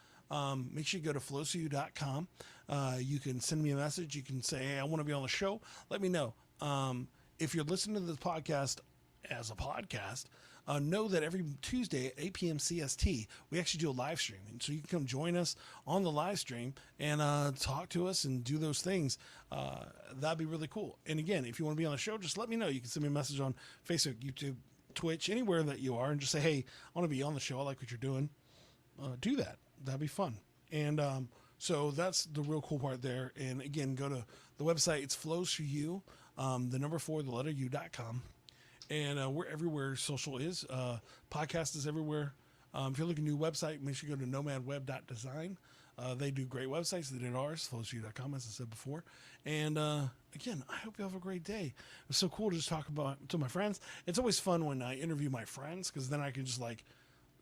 make sure you go to flowsu.com. You can send me a message. You can say, hey, I want to be on the show. Let me know. If you're listening to this podcast as a podcast, know that every Tuesday at 8 p.m. CST, we actually do a live stream. And so you can come join us on the live stream and talk to us and do those things. That'd be really cool. And again, if you want to be on the show, just let me know. You can send me a message on Facebook, YouTube, Twitch, anywhere that you are, and just say, hey, I want to be on the show. I like what you're doing. Do that. That'd be fun. And so that's the real cool part there. And again, go to the website. It's flows for you, the number 4, the letter u.com. And we're everywhere social is. Podcast is everywhere. If you're looking at a new website, make sure you go to nomadweb.design. They do great websites. They did ours, flowsu.com, as I said before. And again, I hope you have a great day. It's so cool to just talk about to my friends. It's always fun when I interview my friends because then I can just like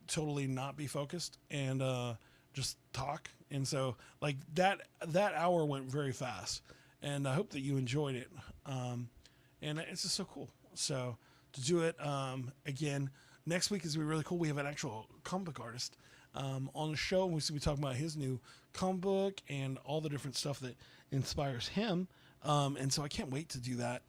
totally not be focused and just talk. And so like that hour went very fast, and I hope that you enjoyed it. And it's just so cool. So to do it again next week is gonna be really cool. We have an actual comic book artist on the show, and we're gonna be talking about his new comic book and all the different stuff that inspires him. And so I can't wait to do that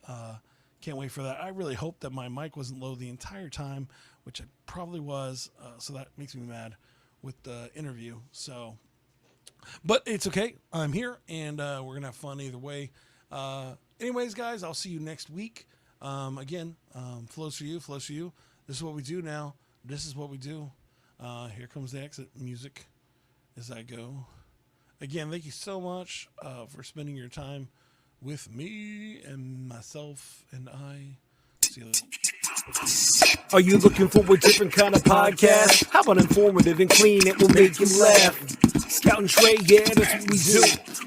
Can't wait for that. I really hope that my mic wasn't low the entire time, which it probably was. So that makes me mad with the interview. So, but it's okay. I'm here, and we're gonna have fun either way. Anyways, guys, I'll see you next week. Again, flows for you, flows for you. This is what we do now. This is what we do. Here comes the exit music as I go. Again, thank you so much for spending your time with me and myself and I. See you later. Are you looking for a different kind of podcast? How about informative and clean? It will make you laugh. Scout and Trey, yeah, that's what we do.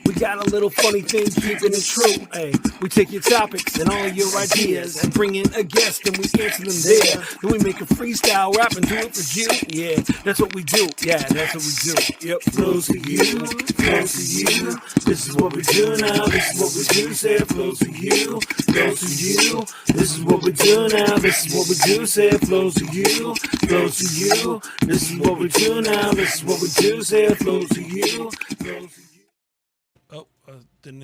We got a little funny thing, keeping it true. Hey, we take your topics and all your ideas and bring in a guest and we answer them there. Then we make a freestyle rap and do it for you. Yeah, that's what we do. Yeah, that's what we do. Yep, flows for you, flows for you. This is what we do now. This is what we do. Say it flows for you, flows for you. This is what we do now. This is what we do. Say it flows for you, flows for you. This is what we do now. This is what we do. Say it flows for you, flows for you. Oh, didn't